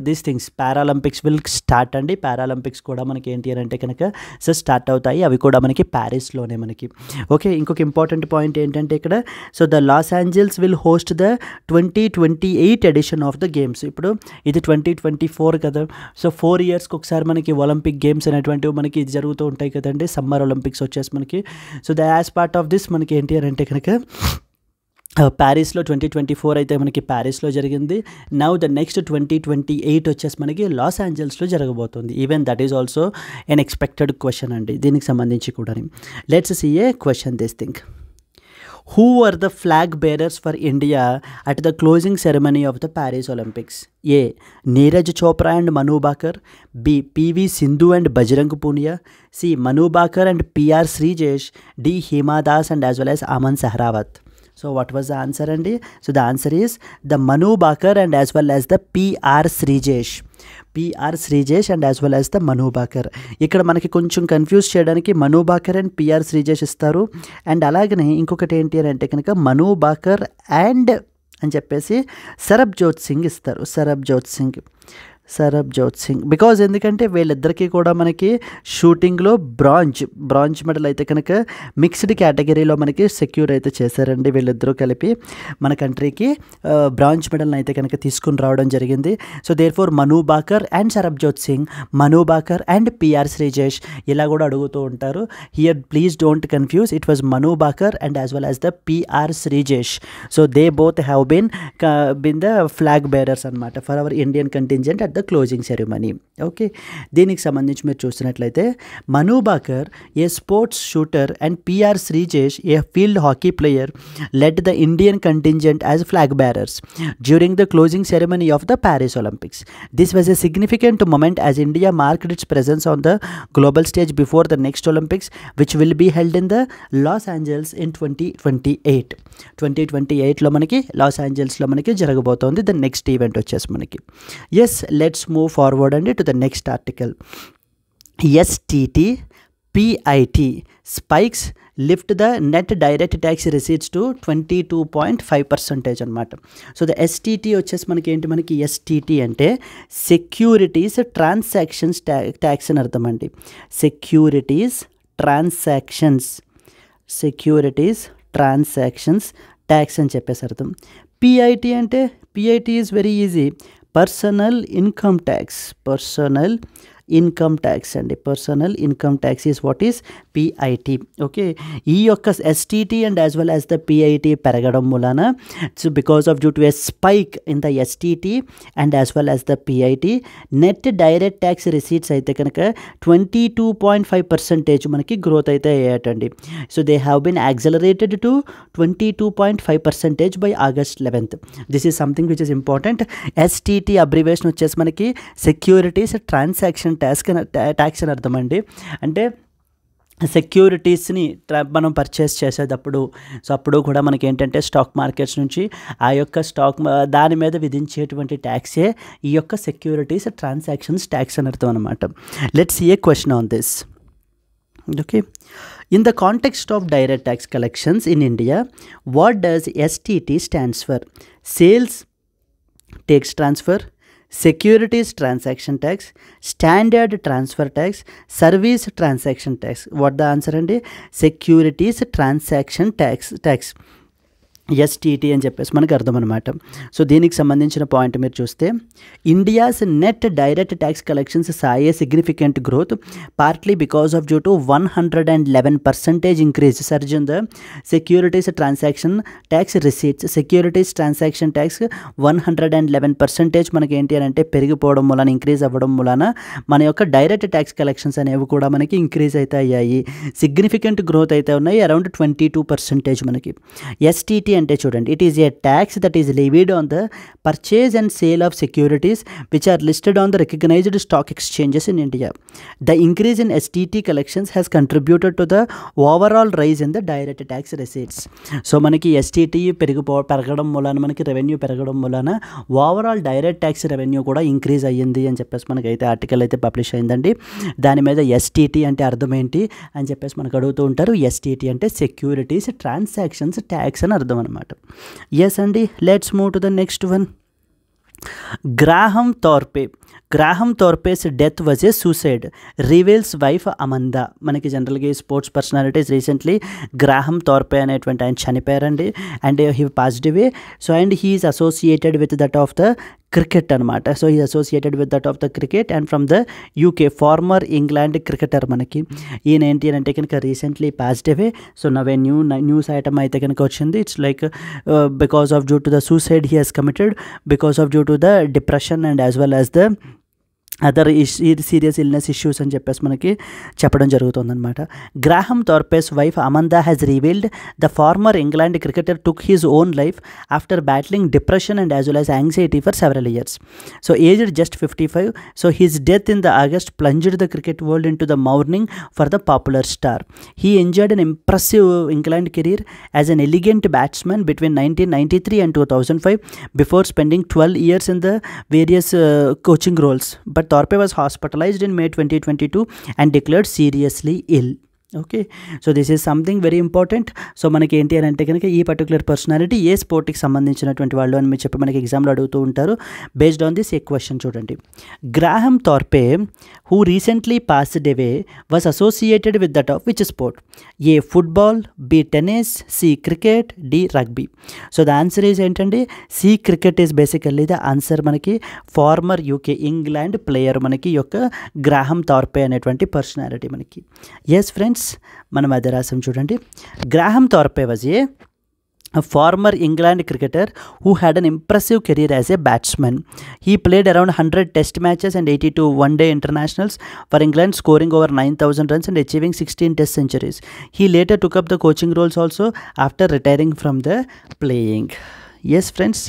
these things Paralympics will start అండి. పారాలింపిక్స్ కూడా మనకి ఏంటి అని అంటే కనుక సో స్టార్ట్ అవుతాయి, అవి కూడా మనకి ప్యారిస్లోనే మనకి. ఓకే, ఇంకొక ఇంపార్టెంట్ పాయింట్ ఏంటంటే ఇక్కడ so the Los Angeles will host the 2028 edition of the games. ఇప్పుడు ఇది 2024 కదా, సో 4 ఇయర్స్కి ఒకసారి మనకి ఒలింపిక్ గేమ్స్ అనేటువంటివి మనకి ఇది జరుగుతూ ఉంటాయి కదండి, సమ్మర్ ఒలింపిక్స్ వచ్చేసి మనకి. So the as part of this మనకి ఏంటి అని అంటే కనుక ప్యారిస్లో 2024 అయితే మనకి ప్యారిస్లో జరిగింది. నౌ ద నెక్స్ట్ 2028 వచ్చేసి మనకి లాస్ ఏంజల్స్లో జరగబోతుంది. Even that is also an expected question అండి దీనికి సంబంధించి కూడా. Let's see a question this thing. Who were the flag bearers for India at the closing ceremony of the Paris Olympics? A. Neeraj Chopra and Manu Bakar. B. PV Sindhu and Bajrang Punia. C. Manu Bakar and PR Srijesh. D. Hima Das and as well as Aman Sahrawat. So what was the answer అండి? So the answer is the Manu Bakar and as well as the PR Srijesh. PR Sreejesh and as well as the Manu Bhaker. ఇక్కడ మనకి కొంచెం confuse చేయడానికి Manu Bhaker and PR Sreejesh ఇస్తారు. And అలాగనే ఇంకొకటి ఏంటి అని అంటే కనుక మను బాకర్ అండ్ అని చెప్పేసి సరబ్జోత్ సింగ్ ఇస్తారు. సరబ్జోత్ సింగ్ బికాజ్ ఎందుకంటే వీళ్ళిద్దరికీ కూడా మనకి షూటింగ్లో బ్రాంజ్ మెడల్ అయితే కనుక మిక్స్డ్ కేటగిరీలో మనకి సెక్యూర్ అయితే చేశారండి. వీళ్ళిద్దరూ కలిపి మన కంట్రీకి బ్రాంజ్ మెడల్ని అయితే కనుక తీసుకుని రావడం జరిగింది. So there for Manu Bhaker and Sarabjot Singh, Manu Bhaker and PR Sreejesh ఇలా కూడా అడుగుతూ ఉంటారు. Here please don't confuse, it was Manu Bhaker and as well as the PR Sreejesh. So they both have been the flag bearers అనమాట for our Indian contingent at the closing ceremony. Okay, దీనికి సంబంధించి మీరు చూసినట్లయితే Manu Bhaker a sports shooter and PR Sreejesh a field hockey player led the Indian contingent as flag bearers during the closing ceremony of the Paris Olympics. This was a significant moment as India marked its presence on the global stage before the next Olympics, which will be held in the Los Angeles in 2028. 2028లో మనకి Los ఏంజల్స్లో మనకి జరగబోతోంది the next event వచ్చేసి మనకి. Yes, let's move forward అండి to the next article. STT PIT spikes lift the net direct tax receipts to 22.5% అనమాట. So the STT వచ్చేసి మనకి ఏంటి, మనకి STT అంటే సెక్యూరిటీస్ ట్రాన్సాక్షన్స్ ట్యాక్స్ అని అర్థం అండి. సెక్యూరిటీస్ ట్రాన్సాక్షన్స్ ట్యాక్స్ అని చెప్పేసి అర్థం. PIT అంటే PIT is very easy, personal income tax అండి. Personal income tax is what is PIT. Okay, ఈ యొక్క STT and as well as the PIT పెరగడం మూలన so because of due to a spike in the STT and as well as the PIT net direct tax receipts అయితే కనుక 22.5% మనకి growth అయితే అయ్యాటండి. So they have been accelerated to 22.5% by August 11th. This is something which is important. STT abbreviation వచ్చేసి మనకి securities transaction tax అని అర్థం అండి. అంటే సెక్యూరిటీస్ని మనం పర్చేస్ చేసేటప్పుడు సో అప్పుడు కూడా మనకి ఏంటంటే స్టాక్ మార్కెట్స్ నుంచి ఆ యొక్క దాని మీద విధించేటువంటి ట్యాక్సే ఈ యొక్క సెక్యూరిటీస్ ట్రాన్సాక్షన్స్ ట్యాక్స్ అని అర్థం అనమాట. Let's see a question on this. Okay, in the context of direct tax collections in India, what does STT stands for? Sales tax transfer, securities transaction tax, standard transfer tax, service transaction tax. What the answer andi? Securities transaction tax. STT అని చెప్పేసి మనకు అర్థం అనమాట. So దీనికి సంబంధించిన point మీరు చూస్తే India's net direct tax collections saw a significant growth partly because of due to 111% increase surge in the securities transaction tax receipts. Securities transaction tax 111% మనకి ఏంటి అని అంటే పెరిగిపోవడం వలన, ఇంక్రీజ్ అవ్వడం వలన మన యొక్క డైరెక్ట్ ట్యాక్స్ కలెక్షన్స్ అనేవి కూడా మనకి ఇంక్రీజ్ అయితే అయ్యాయి. సిగ్నిఫికెంట్ గ్రోత్ అయితే ఉన్నాయి, అరౌండ్ 22% మనకి. ఎస్టీటీ అంటే చూడండి, it is a tax that is levied on the purchase and sale of securities which are listed on the recognized stock exchanges in India. The increase in STT collections has contributed to the overall rise in the direct tax receipts. So మనకి STT పెరగడం మూలాన, మనకి revenue పెరగడం మూలాన overall direct tax revenue కూడా increase అయ్యింది అని చెప్పేసి మనకైతే ఆర్టికల్ అయితే పబ్లిష్ అయిందండి. దాని మీద STT అంటే అర్థం ఏంటి అని చెప్పేసి మనకు అడుగుతూ ఉంటారు. STT అంటే సెక్యూరిటీస్ ట్రాన్సాక్షన్స్ ట్యాక్స్ అని అర్థం అనమాట. ఎస్ అండి, let's move to the next one. Graham Thorpe's death was a suicide reveals wife Amanda. మనకి జనరల్గా ఈ sports personalities recently Graham Thorpe అనేటువంటి ఆయన చనిపోయారండి. And he passed away. So and he is associated with that of the cricket అనమాట. So ఈ associated with that of the cricket and from the UK former England cricketer. మనకి ఈయన ఏంటి అని అంటే కనుక recently passed away. So now a news item అయితే కనుక వచ్చింది. It's like because of due to the suicide he has committed because of due to the depression and as well as the other serious illness issues అని చెప్పేసి మనకి చెప్పడం జరుగుతుందన్నమాట. Graham Thorpe's wife Amanda has revealed the former England cricketer took his own life after battling depression and as well as anxiety for several years. So aged just 55. So his death in the August plunged the cricket world in to the mourning for the popular star. He enjoyed an impressive England career as an elegant batsman between 1993 and 2005 before spending 12 years in the various coaching roles. But Thorpe was hospitalized in May 2022 and declared seriously ill. Okay, so this is something very important. So మనకి ఏంటి అని అంటే కనుక ఈ particular personality ఏ స్పోర్ట్కి సంబంధించినటువంటి వాళ్ళు అని మీరు చెప్పి మనకి ఎగ్జామ్లో అడుగుతూ ఉంటారు. Based on this a question చూడండి. Graham Thorpe who recently passed away was associated with that of which sport? A football, B tennis, C cricket, D rugby. So the answer is ఏంటండి, C cricket is basically the answer. మనకి former UK England player మనకి యొక్క Graham Thorpe అనేటువంటి personality మనకి. Yes friends, మనం అదే రాసాం చూడండి. Graham Thorpe was a former England cricketer who had an impressive career as a batsman. He played around 100 test matches and 82 one-day internationals for England, scoring over 9,000 runs and achieving 16 test centuries. He later took up the coaching roles also after retiring from the playing. Yes friends,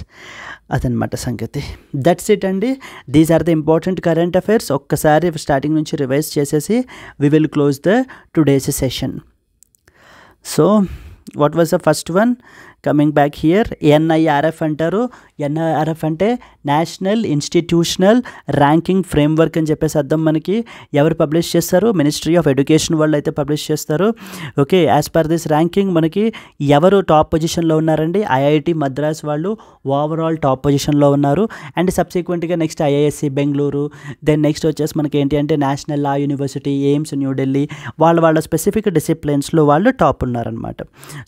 అదనమాట సంగతి. That's it అండి. These are the important current affairs. ఒక్కసారి starting నుంచి revise చేసేసి we will close the today's session. So what was the first one? Coming back here, NIRF అంటారు. NIRF అంటే national institutional ranking framework అని చెప్పేసి అర్థం. మనకి ఎవరు పబ్లిష్ చేస్తారు? మినిస్ట్రీ ఆఫ్ ఎడ్యుకేషన్ వాళ్ళు అయితే పబ్లిష్ చేస్తారు. Okay, as per this ranking మనకి ఎవరు టాప్ పొజిషన్లో ఉన్నారండి? IIT మద్రాస్ వాళ్ళు ఓవరాల్ టాప్ పొజిషన్లో ఉన్నారు. అండ్ సబ్సిక్వెంట్గా next IISc Bengaluru, then next వచ్చేసి మనకి ఏంటి అంటే national law university, AIIMS New Delhi, వాళ్ళ స్పెసిఫిక్ డిసిప్లిన్స్లో వాళ్ళు టాప్ ఉన్నారనమాట.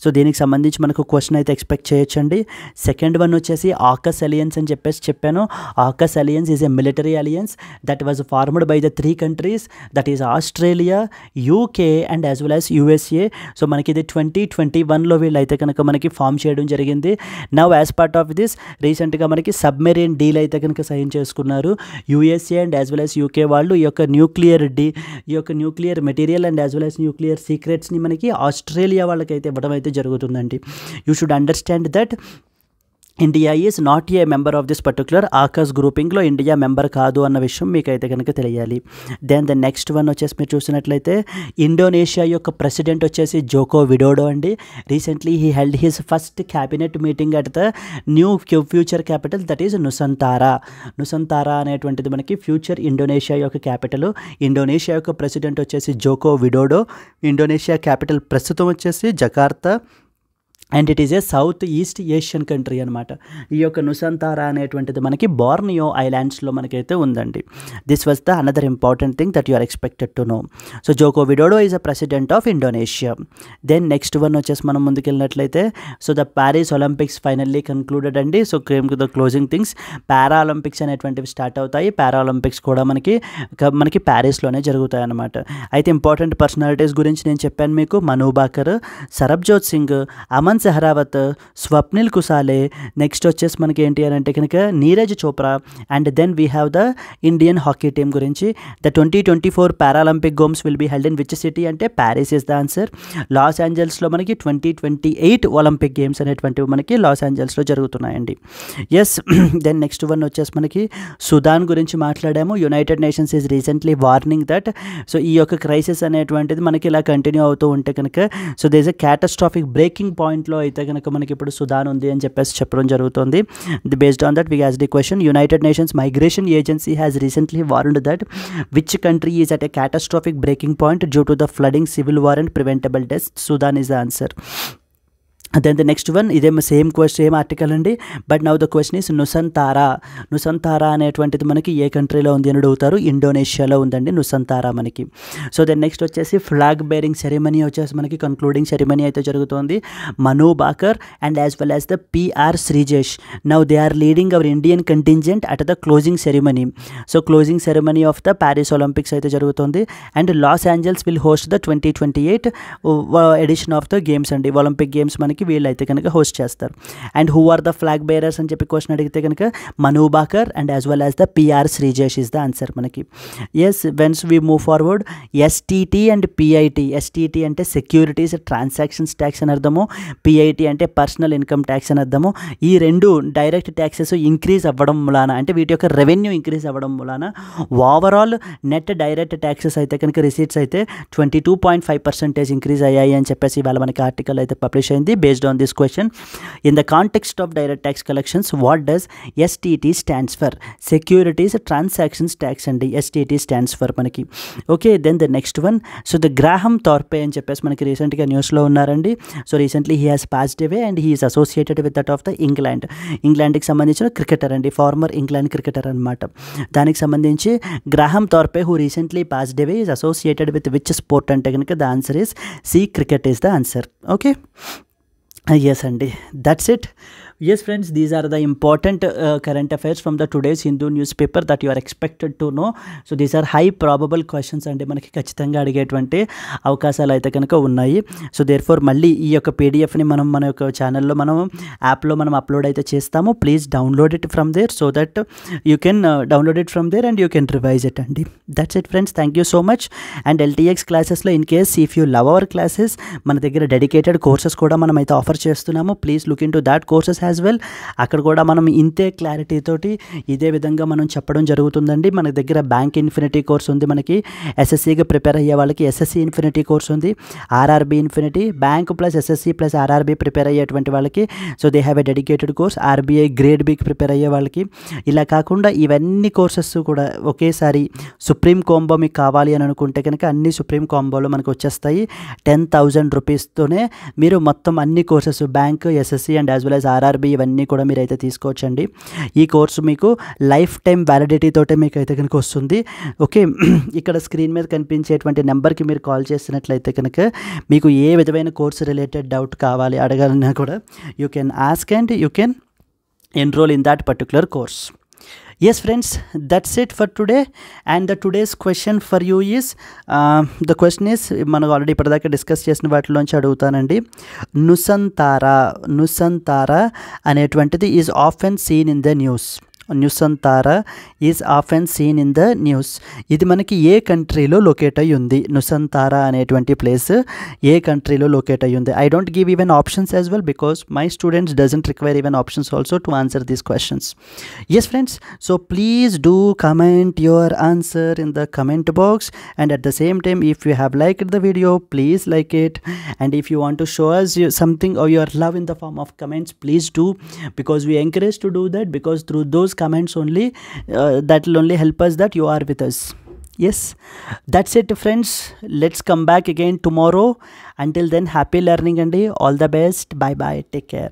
సో దీనికి సంబంధించి మనకు క్వశ్చన్ అయితే ఎక్స్పెక్ట్ చేయొచ్చండి. సెకండ్ వన్ వచ్చేసి ఆకస్ అలియన్స్ అని చెప్పేసి చెప్పాను. AUKUS alliance is a military alliance that was formed by the 3 countries, that is Australia, UK and as well as USA. సో మనకి ఇది 2021లో వీళ్ళు అయితే కనుక మనకి ఫామ్ చేయడం జరిగింది. Now as part of this రీసెంట్గా మనకి సబ్మెరీన్ డీల్ అయితే కనుక సైన్ చేసుకున్నారు. USA and as well as UK వాళ్ళు ఈ యొక్క nuclear material and as well as nuclear సీక్రెట్స్ని మనకి ఆస్ట్రేలియా వాళ్ళకైతే ఇవ్వడం అయితే జరుగుతుందండి. You should understand that India is not a member of this particular AUKUS గ్రూపింగ్లో ఇండియా మెంబర్ కాదు అన్న విషయం మీకు అయితే కనుక తెలియాలి. దెన్ ద నెక్స్ట్ వన్ వచ్చేసి మీరు చూసినట్లయితే ఇండోనేషియా యొక్క ప్రెసిడెంట్ వచ్చేసి జోకో విడోడో అండి. Recently he held his first cabinet meeting at the new future capital that is Nusantara అనేటువంటిది మనకి ఫ్యూచర్ ఇండోనేషియా యొక్క క్యాపిటల్. ఇండోనేషియా యొక్క ప్రెసిడెంట్ వచ్చేసి జోకో విడోడో. ఇండోనేషియా క్యాపిటల్ ప్రస్తుతం వచ్చేసి Jakarta. And it is a south east Asian country అనమాట. ఈ యొక్క నుసంతారా అనేటువంటిది మనకి బోర్నియో ఐలాండ్స్లో మనకైతే ఉందండి. This was the another important thing that you are expected to know. So Joko Widodo is a president of Indonesia. Then next one వచ్చేసి మనం ముందుకెళ్ళినట్లయితే so the Paris Olympics finally concluded అండి. So came to the closing things. Para Olympics అనేటువంటివి start అవుతాయి. Para Olympics కూడా మనకి ప్యారిస్లోనే జరుగుతాయి అన్నమాట. అయితే ఇంపార్టెంట్ పర్సనాలిటీస్ గురించి నేను చెప్పాను మీకు. మను బాకర్, సరబ్జోత్ సింగ్, అమన్ సెహరావత్, స్వప్నిల్ కుసాలే. నెక్స్ట్ వచ్చేసి మనకి ఏంటి అని అంటే కనుక Neeraj Chopra. And then we have the Indian hockey team గురించి. The 2024 Paralympic games will be held in which city అంటే ప్యారిస్ ఇస్ ద ఆన్సర్. లాస్ ఏంజల్స్లో మనకి 2028 ఒలింపిక్ గేమ్స్ అనేటువంటివి మనకి లాస్ ఏంజల్స్లో జరుగుతున్నాయండి. ఎస్. దెన్ నెక్స్ట్ వన్ వచ్చేసి మనకి సుదాన్ గురించి మాట్లాడాము. United nations is recently warning that so ఈ యొక్క క్రైసిస్ అనేటువంటిది మనకి ఇలా కంటిన్యూ అవుతూ ఉంటే కనుక so they is a catastrophic breaking పాయింట్లో అయితే కనుక మనకి ఇప్పుడు సుదాన్ ఉంది అని చెప్పేసి చెప్పడం జరుగుతుంది. Based on that we as the question. United Nations migration agency has recently warned that which country is at a catastrophic breaking point due to the flooding, civil war and preventable deaths. Sudan is the answer. Then the next one ఇదేమో same article అండి. But now the question is Nusantara. Nusantara అనేటువంటిది మనకి ఏ కంట్రీలో ఉంది అని అడుగుతారు. ఇండోనేషియాలో ఉందండి నుసంతారా మనకి. సో దెన్ నెక్స్ట్ వచ్చేసి ఫ్లాగ్ బేరింగ్ సెరమనీ వచ్చేసి మనకి కన్క్లూడింగ్ సెరమనీ అయితే జరుగుతుంది. Manu Bhaker and as well as the PR Sreejesh. Now they are leading our Indian contingent at the closing ceremony. So closing ceremony of the Paris Olympics అయితే జరుగుతుంది. And Los Angeles will host the 2028 edition of the games అండి. Olympic games మనకి వీళ్ళైతే కనుక host చేస్తారు. And who are the flag bearers అని చెప్పి question అడిగితే కనుక Manu Bhaker and as well as the PR Sreejesh is the answer మనకి. Yes. Whence we move forward STT and PIT. STT అంటే సెక్యూరిటీస్ ట్రాన్సాక్షన్స్ ట్యాక్స్ అని అర్థము. పిఐటి అంటే పర్సనల్ ఇన్కమ్ ట్యాక్స్ అని అర్థము. ఈ రెండు డైరెక్ట్ ట్యాక్సెస్ ఇంక్రీజ్ అవ్వడం మూలాన అంటే వీటి యొక్క రెవెన్యూ ఇంక్రీజ్ అవ్వడం మూలాన ఓవరాల్ నెట్ డైరెక్ట్ ట్యాక్సెస్ అయితే కనుక రిసీట్స్ అయితే 22.5% ఇంక్రీజ్ అయ్యాయి అని చెప్పేసి ఇవాళ మనకి ఆర్టికల్ అయితే పబ్లిష్ అయింది. Based on this question, in the context of direct tax collections, what does STT stands for? Securities Transactions Tax and STT stands for మనకి. Okay. Then the next one. So the Graham Thorpe అని చెప్పేసి మనకి రీసెంట్గా న్యూస్లో ఉన్నారండి. So recently he has passed away and he is associated with that of the ఇంగ్లాండ్కి సంబంధించిన cricketer అండి. ఫార్మర్ ఇంగ్లాండ్ క్రికెటర్ అనమాట. దానికి సంబంధించి Graham Thorpe who recently passed away is associated with which sport అంటే కనుక the answer is C. Cricket is the answer. Okay. Yes, Andy. That's it. Yes, friends, these are the important current affairs from the today's Hindu newspaper that you are expected to know. So these are high probable questions అంటే మనకి ఖచ్చితంగా అడిగేటువంటి అవకాశాలు అయితే కనుక ఉన్నాయి. So therefore మళ్ళీ ఈ యొక్క పీడిఎఫ్ని మన యొక్క ఛానల్లో యాప్లో అప్లోడ్ అయితే చేస్తాము. Please download it from there so that you can download it from there and you can revise it అండి. That's it friends. Thank you so much. And LTX క్లాసెస్లో in case if you love our classes మన దగ్గర dedicated courses కూడా మనం అయితే offer చేస్తున్నాము. Please look into that courses as well. అక్కడ కూడా మనం ఇంతే క్లారిటీ తోటి ఇదే విధంగా మనం చెప్పడం జరుగుతుందండి. మన దగ్గర బ్యాంక్ ఇన్ఫినిటీ కోర్స్ ఉంది. మనకి SSCగా ప్రిపేర్ అయ్యే వాళ్ళకి SSC ఇన్ఫినిటీ కోర్స్ ఉంది. RRB infinity, bank plus SSC plus RRB prepare అయ్యేటువంటి వాళ్ళకి so they have a dedicated course. RBI grade బికి ప్రిపేర్ అయ్యే వాళ్ళకి ఇలా కాకుండా ఇవన్నీ కోర్సెస్ కూడా ఒకేసారి సుప్రీం కాంబో మీకు కావాలి అని అనుకుంటే కనుక అన్ని సుప్రీం కాంబోలో మనకు వచ్చేస్తాయి. 10,000 రూపీస్తోనే మీరు మొత్తం అన్ని courses bank, SSC and as well as RRB ఇవన్నీ కూడా మీరైతే తీసుకోవచ్చండి. ఈ కోర్సు మీకు లైఫ్ టైం వ్యాలిడిటీ తోటే మీకు అయితే కనుక వస్తుంది. ఓకే. ఇక్కడ స్క్రీన్ మీద కనిపించేటువంటి నెంబర్కి మీరు కాల్ చేసినట్లయితే కనుక మీకు ఏ విధమైన కోర్సు రిలేటెడ్ డౌట్ కావాలి అడగాలన్నా కూడా you can ask and you can enrol in that particular course. Yes, friends, that's it for today. And the today's question for you is the question is మనం already ఇప్పటిదాకా discuss చేసిన వాటిలోంచి అడుగుతానండి. Nusantara అనేటువంటిది is often seen in the news. Nusantara is often seen in the news. ఇది మనకి ఏ కంట్రీలో locate అయ్యి ఉంది? నుసంతారా అనేటువంటి ప్లేస్ ఏ కంట్రీలో లొకేట్ అయ్యి ఉంది? I don't give even options as well because my students doesn't require even options also to answer these questions. Yes friends, so please do comment your answer in the comment box and at the same time if you have liked the video please like it, and if you want to show us something or your love in the form of comments please do, because we encourage to do that, because through those comments only that will only help us that you are with us. Yes, that's it friends. Let's come back again tomorrow. Until then, happy learning and all the best. Bye bye, take care.